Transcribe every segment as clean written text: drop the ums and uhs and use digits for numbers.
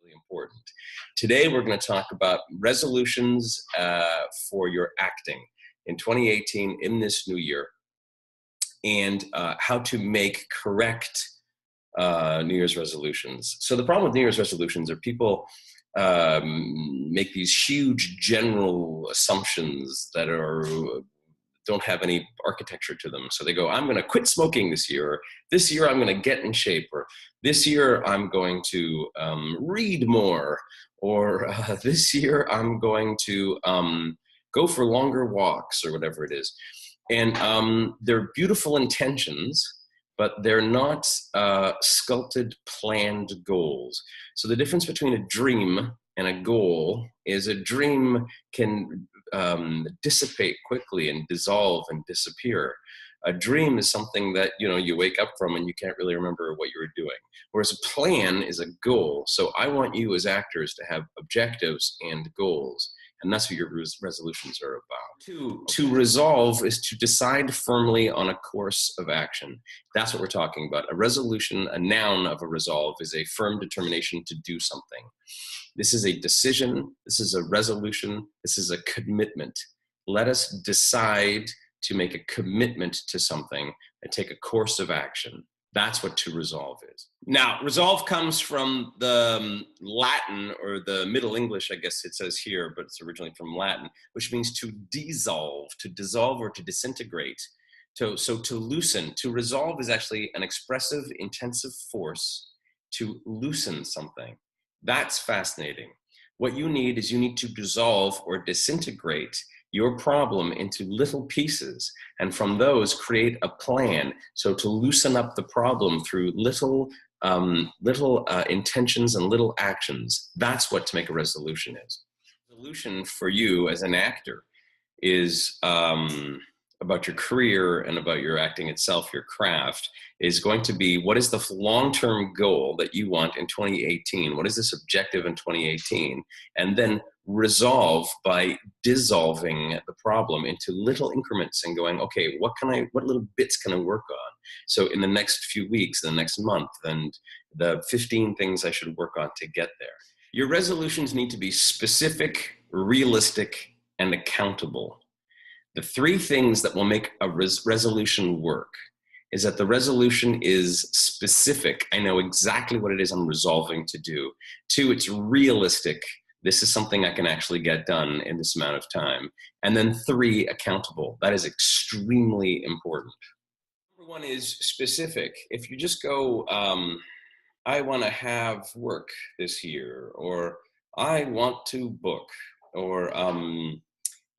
really important. Today, we're going to talk about resolutions for your acting in 2018 in this new year, and how to make correct New Year's resolutions. So the problem with New Year's resolutions are people make these huge general assumptions that don't have any architecture to them. So they go, I'm going to quit smoking this year, or this year I'm going to get in shape, or this year I'm going to read more, or this year I'm going to go for longer walks, or whatever it is. And they're beautiful intentions, but they're not sculpted, planned goals. So the difference between a dream and a goal is a dream can dissipate quickly and dissolve and disappear. A dream is something that you wake up from and you can't really remember what you were doing. Whereas a plan is a goal. So I want you as actors to have objectives and goals. And that's what your resolutions are about. To resolve is to decide firmly on a course of action. That's what we're talking about. A resolution, a noun of a resolve, is a firm determination to do something. This is a decision. This is a resolution. This is a commitment. Let us decide to make a commitment to something and take a course of action. That's what to resolve is. Now, resolve comes from the Latin, or the Middle English, I guess it says here, but it's originally from Latin, which means to dissolve or to disintegrate. So to loosen. To resolve is actually an expressive, intensive force to loosen something. That's fascinating. What you need is to dissolve or disintegrate your problem into little pieces, and from those create a plan. So to loosen up the problem through little intentions and little actions. That's what to make a resolution is. Resolution for you as an actor is about your career and about your acting itself, your craft, is going to be, what is the long-term goal that you want in 2018? What is this objective in 2018? And then resolve by dissolving the problem into little increments and going, okay, what little bits can I work on? So in the next few weeks, the next month, and the 15 things I should work on to get there. Your resolutions need to be specific, realistic, and accountable. The three things that will make a resolution work is that the resolution is specific. I know exactly what it is I'm resolving to do. 2, it's realistic. This is something I can actually get done in this amount of time. And then 3, accountable. That is extremely important. Number 1 is specific. If you just go, I want to have work this year, or I want to book, or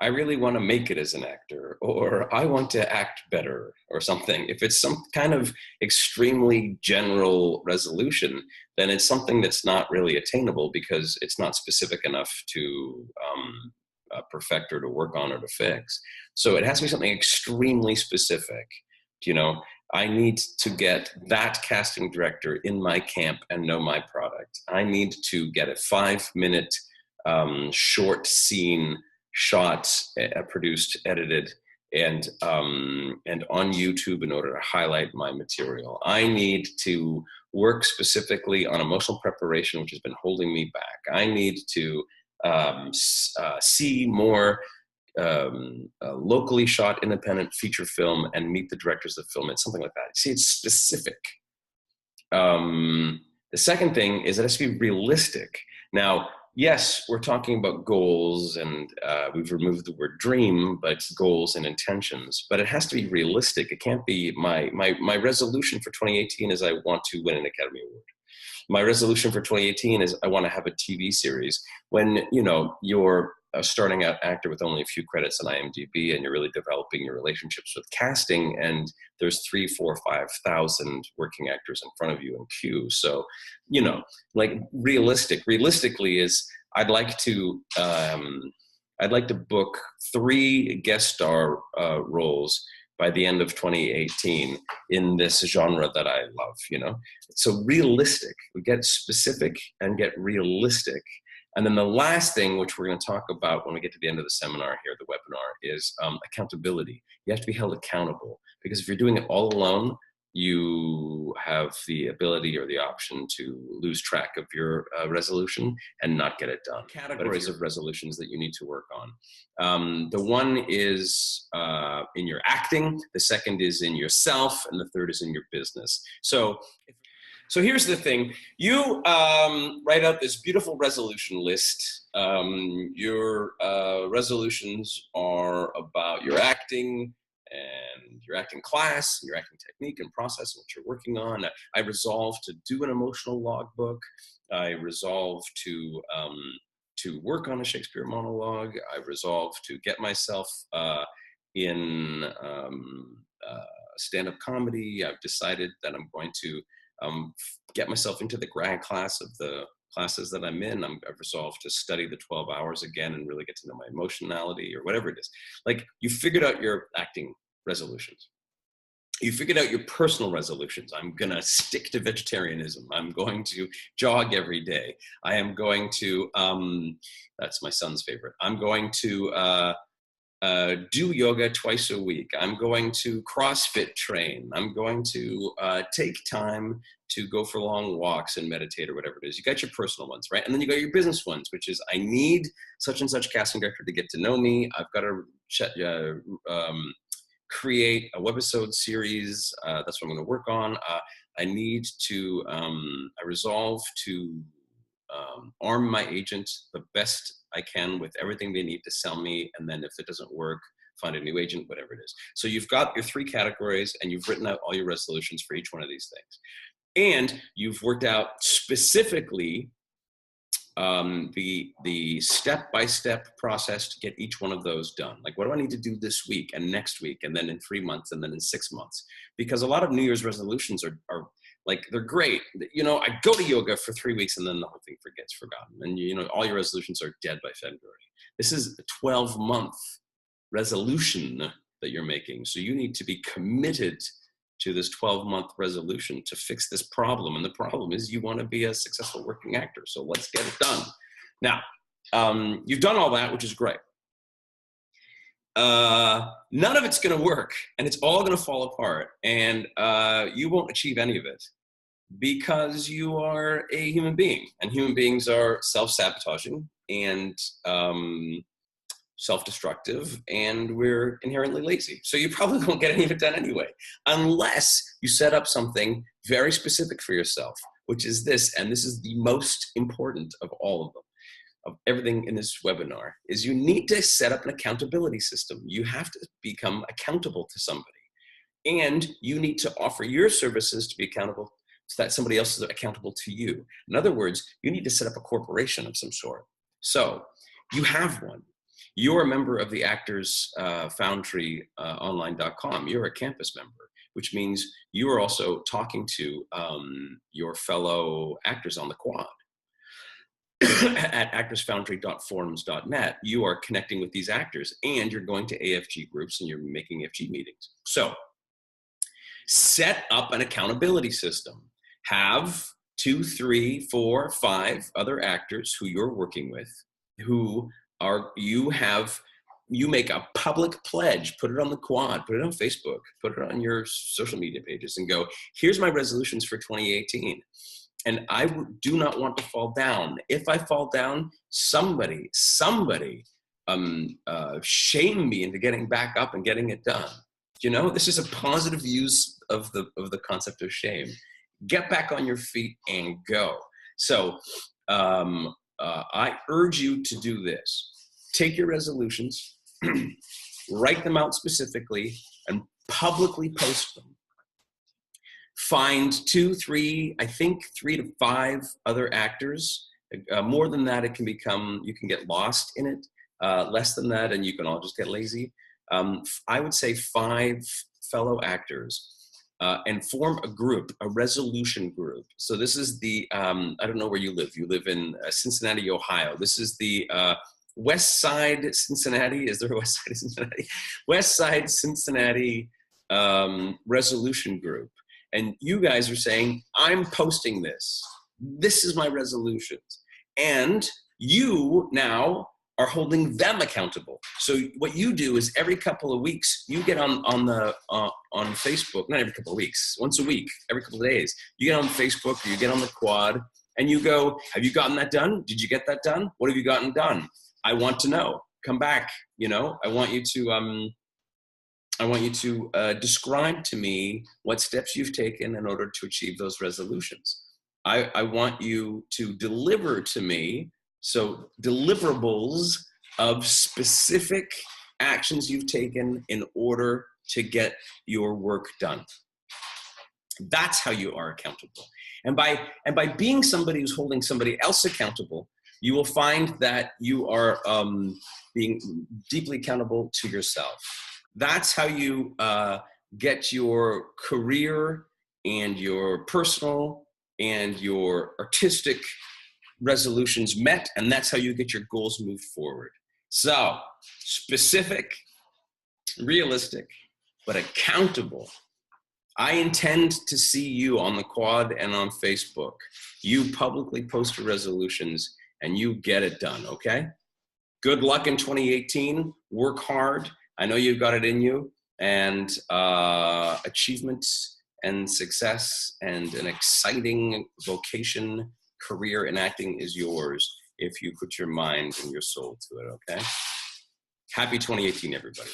I really want to make it as an actor, or I want to act better, or something. If it's some kind of extremely general resolution, then it's something that's not really attainable because it's not specific enough to perfect or to work on or to fix. So it has to be something extremely specific. I need to get that casting director in my camp and know my product. I need to get a 5-minute short scene shot, produced, edited, and on YouTube in order to highlight my material. I need to work specifically on emotional preparation, which has been holding me back. I need to see more locally shot independent feature film and meet the directors that film it, something like that. See, it's specific. The second thing is that it has to be realistic. Now, yes, we're talking about goals, and we've removed the word dream, but it's goals and intentions. But it has to be realistic. It can't be my resolution for 2018 is I want to win an Academy Award. My resolution for 2018 is I want to have a TV series. When you're a starting out actor with only a few credits on IMDb, and you're really developing your relationships with casting, and there's 3, 4, 5,000 working actors in front of you in queue. So, like realistically is I'd like to book 3 guest star roles by the end of 2018 in this genre that I love, So realistic, we get specific and get realistic. And then the last thing, which we're going to talk about when we get to the end of the seminar here, the webinar, is accountability. You have to be held accountable, because if you're doing it all alone, you have the ability or the option to lose track of your resolution and not get it done. Categories of resolutions that you need to work on. The one is in your acting, the second is in yourself, and the third is in your business. So here's the thing. You write out this beautiful resolution list. Your resolutions are about your acting and your acting class, your acting technique and process, what you're working on. I resolve to do an emotional logbook. I resolve to work on a Shakespeare monologue. I resolve to get myself in stand-up comedy. I've decided that I'm going to get myself into the grad class of the classes that I'm in. I've resolved to study the 12 hours again and really get to know my emotionality or whatever it is. Like, you figured out your acting resolutions. You figured out your personal resolutions. I'm going to stick to vegetarianism. I'm going to jog every day. I am going to, that's my son's favorite. I'm going to do yoga twice a week. I'm going to CrossFit train. I'm going to take time to go for long walks and meditate or whatever it is. You got your personal ones, right? And then you got your business ones, which is, I need such and such casting director to get to know me. I've got to create a webisode series. That's what I'm going to work on. I need to, I resolve to arm my agent the best I can with everything they need to sell me. And then if it doesn't work, find a new agent, whatever it is. So you've got your 3 categories and you've written out all your resolutions for each one of these things. And you've worked out specifically the step-by-step process to get each one of those done. Like, what do I need to do this week and next week and then in 3 months and then in 6 months? Because a lot of New Year's resolutions are like, they're great. You know, I go to yoga for 3 weeks and then the whole thing gets forgotten. And, you know, all your resolutions are dead by February. This is a 12-month resolution that you're making. So you need to be committed to this 12-month resolution to fix this problem. And the problem is, you want to be a successful working actor. So let's get it done. Now, you've done all that, which is great. None of it's going to work, and it's all going to fall apart, and you won't achieve any of it because you are a human being, and human beings are self-sabotaging and self-destructive, and we're inherently lazy. So you probably won't get any of it done anyway, unless you set up something very specific for yourself, which is this, and this is the most important of all of them, of everything in this webinar, is you need to set up an accountability system. You have to become accountable to somebody, and you need to offer your services to be accountable so that somebody else is accountable to you. In other words, you need to set up a corporation of some sort. So you have one. You're a member of the Actors Foundry online.com. You're a campus member, which means you are also talking to your fellow actors on the quad. At actorsfoundry.forums.net, you are connecting with these actors, and you're going to AFG groups and you're making AFG meetings. So set up an accountability system. Have 2, 3, 4, 5 other actors who you're working with, who are, you make a public pledge, put it on the quad, put it on Facebook, put it on your social media pages, and go, here's my resolutions for 2018. And I do not want to fall down. If I fall down, somebody shame me into getting back up and getting it done. You know, this is a positive use of the concept of shame. Get back on your feet and go. So I urge you to do this. Take your resolutions, write them out specifically, and publicly post them. Find 2, 3, I think 3 to 5 other actors. More than that, it can become, you can get lost in it. Less than that, and you can all just get lazy. I would say 5 fellow actors and form a group, a resolution group. So this is the, I don't know where you live. You live in Cincinnati, Ohio. This is the West Side Cincinnati. Is there a West Side Cincinnati? West Side Cincinnati resolution group. And you guys are saying, I'm posting this. This is my resolutions. And you now are holding them accountable. So what you do is every couple of weeks, you get on Facebook, not every couple of weeks, once a week, every couple of days, you get on Facebook or you get on the quad and you go, have you gotten that done? Did you get that done? What have you gotten done? I want to know. Come back. You know, I want you to describe to me what steps you've taken in order to achieve those resolutions. I want you to deliver to me, so deliverables of specific actions you've taken in order to get your work done. That's how you are accountable. And by being somebody who's holding somebody else accountable, you will find that you are being deeply accountable to yourself. That's how you get your career and your personal and your artistic resolutions met, and that's how you get your goals moved forward. So, specific, realistic, but accountable. I intend to see you on the quad and on Facebook. You publicly post your resolutions and you get it done, okay? Good luck in 2018. Work hard. I know you've got it in you, and achievements and success and an exciting vocation, career in acting is yours if you put your mind and your soul to it, okay? Happy 2018, everybody.